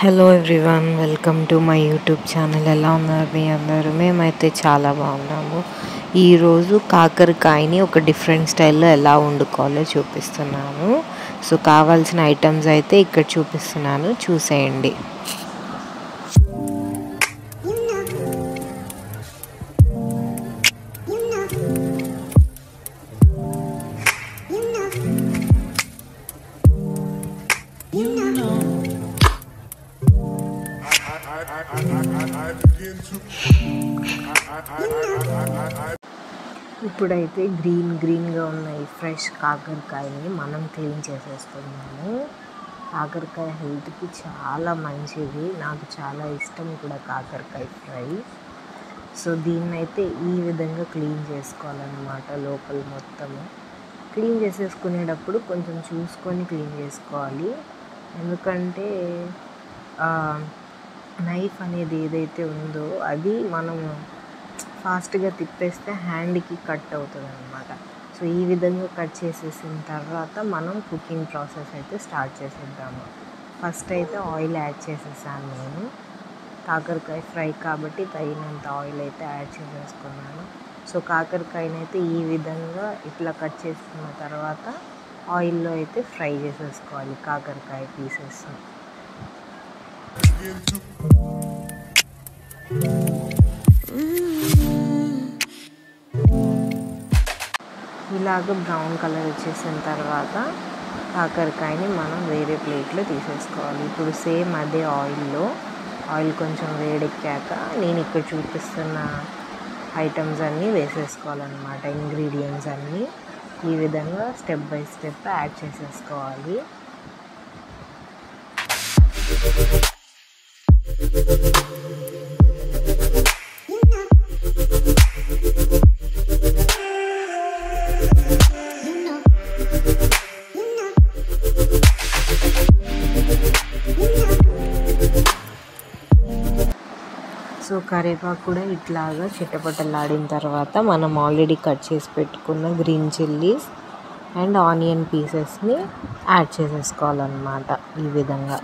Hello everyone, welcome to my YouTube channel. ఎలా ఉన్నారు మీ అందరూ? మేమైతే చాలా బాగున్నాము. ఈరోజు కాకరకాయని ఒక డిఫరెంట్ స్టైల్లో ఎలా వండుకోవాలో చూపిస్తున్నాను. సో కావాల్సిన ఐటమ్స్ అయితే ఇక్కడ చూపిస్తున్నాను, చూసేయండి. ఇప్పుడైతే గ్రీన్గా ఉన్న ఈ ఫ్రెష్ కాకరకాయని మనం క్లీన్ చేసేస్తున్నాము. కాకరకాయ హెల్త్కి చాలా మంచిది, నాకు చాలా ఇష్టం కూడా కాకరకాయ ఫ్రై. సో దీన్నైతే ఈ విధంగా క్లీన్ చేసుకోవాలన్నమాట. లోపల మొత్తము క్లీన్ చేసేసుకునేటప్పుడు కొంచెం చూసుకొని క్లీన్ చేసుకోవాలి. ఎందుకంటే నైఫ్ అనేది ఏదైతే ఉందో అది మనము ఫాస్ట్గా తిప్పేస్తే హ్యాండ్కి కట్ అవుతుంది అన్నమాట. సో ఈ విధంగా కట్ చేసేసిన తర్వాత మనం కుకింగ్ ప్రాసెస్ అయితే స్టార్ట్ చేసేద్దాము. ఫస్ట్ అయితే ఆయిల్ యాడ్ చేసేసాను నేను. కాకరకాయ ఫ్రై కాబట్టి తగినంత ఆయిల్ అయితే యాడ్ చేసేసుకున్నాను. సో కాకరకాయని అయితే ఈ విధంగా ఇట్లా కట్ చేసుకున్న తర్వాత ఆయిల్లో అయితే ఫ్రై చేసేసుకోవాలి కాకరకాయ పీసెస్. ఇలాగ బ్రౌన్ కలర్ వచ్చేసిన తర్వాత కాకరకాయని మనం వేరే ప్లేట్లో తీసేసుకోవాలి. ఇప్పుడు సేమ్ అదే ఆయిల్ కొంచెం వేడెక్కాక నేను ఇక్కడ చూపిస్తున్న ఐటమ్స్ అన్నీ వేసేసుకోవాలన్నమాట. ఇంగ్రీడియంట్స్ అన్నీ ఈ విధంగా స్టెప్ బై స్టెప్ యాడ్ చేసేసుకోవాలి. సో కరివేపాకు కూడా ఇట్లాగా చిట్టపట్టలాడిన తర్వాత మనం ఆల్రెడీ కట్ చేసి పెట్టుకున్న గ్రీన్ చిల్లీస్ అండ్ ఆనియన్ పీసెస్ని యాడ్ చేసేసుకోవాలన్నమాట ఈ విధంగా.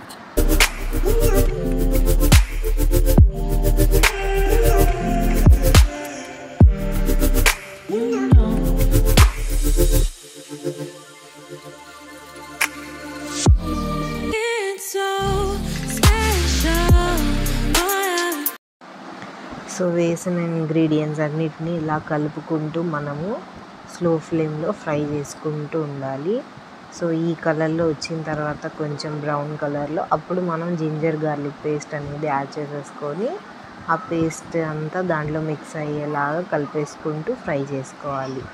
సో వేసిన ఇంగ్రీడియంట్స్ అన్నిటినీ ఇలా కలుపుకుంటూ మనము స్లో ఫ్లేమ్లో ఫ్రై చేసుకుంటూ ఉండాలి. సో ఈ కలర్లో వచ్చిన తర్వాత కొంచెం బ్రౌన్ కలర్లో అప్పుడు మనం జింజర్ గార్లిక్ పేస్ట్ అనేది యాడ్ చేసేసుకొని ఆ పేస్ట్ అంతా దాంట్లో మిక్స్ అయ్యేలాగా కలిపేసుకుంటూ ఫ్రై చేసుకోవాలి.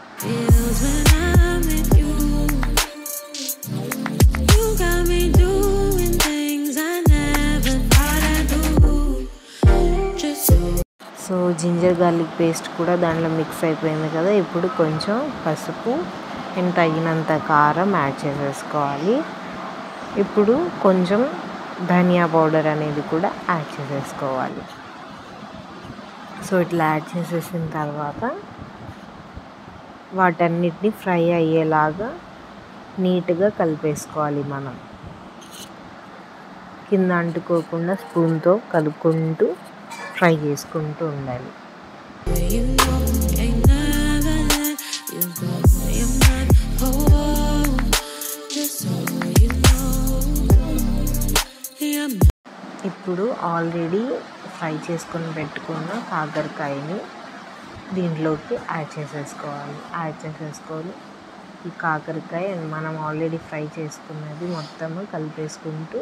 సో జింజర్ గార్లిక్ పేస్ట్ కూడా దాంట్లో మిక్స్ అయిపోయింది కదా. ఇప్పుడు కొంచెం పసుపు అండ్ తగినంత కారం యాడ్ చేసేసుకోవాలి. ఇప్పుడు కొంచెం ధనియా పౌడర్ అనేది కూడా యాడ్ చేసేసుకోవాలి. సో ఇట్లా యాడ్ చేసేసిన తర్వాత వాటన్నిటిని ఫ్రై అయ్యేలాగా నీట్గా కలిపేసుకోవాలి. మనం కింద అంటుకోకుండా స్పూన్తో కలుపుకుంటూ ఫ్రై చేసుకుంటూ ఉండాలి. ఇప్పుడు ఆల్రెడీ ఫ్రై చేసుకొని పెట్టుకున్న కాకరకాయని దీంట్లోకి యాడ్ చేసేసుకొని ఈ కాకరకాయ మనం ఆల్రెడీ ఫ్రై చేసుకున్నది మొత్తము కలిపేసుకుంటూ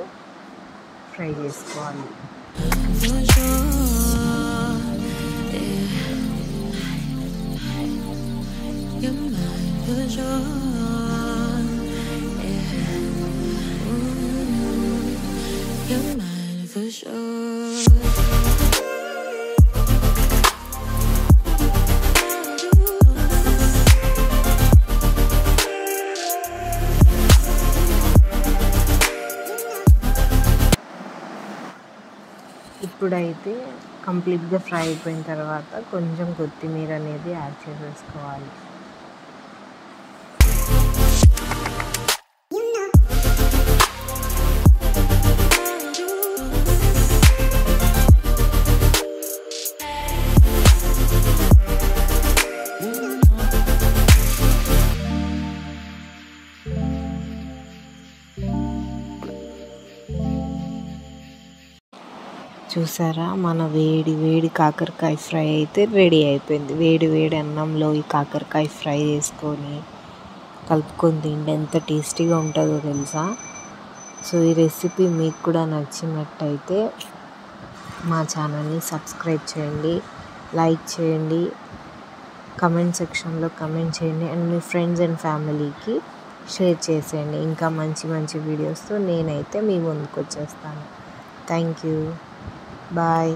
ఫ్రై చేసుకోవాలి. ఇప్పుడైతే కంప్లీట్గా ఫ్రై అయిపోయిన తర్వాత కొంచెం కొత్తిమీర అనేది యాడ్ చేసేసుకోవాలి. చూసారా, మన వేడి వేడి కాకరకాయ ఫ్రై అయితే రెడీ అయిపోయింది. వేడి వేడి అన్నంలో ఈ కాకరకాయ ఫ్రై వేసుకొని కలుపుకొని తింటే ఎంత టేస్టీగా ఉంటుందో తెలుసా. సో ఈ రెసిపీ మీకు కూడా నచ్చినట్టయితే మా ఛానల్ని సబ్స్క్రైబ్ చేయండి, లైక్ చేయండి, కమెంట్ సెక్షన్లో కమెంట్ చేయండి, అండ్ మీ ఫ్రెండ్స్ అండ్ ఫ్యామిలీకి షేర్ చేసేయండి. ఇంకా మంచి మంచి వీడియోస్తో నేనైతే మీ ముందుకు వచ్చేస్తాను. Thank you. బాయ్.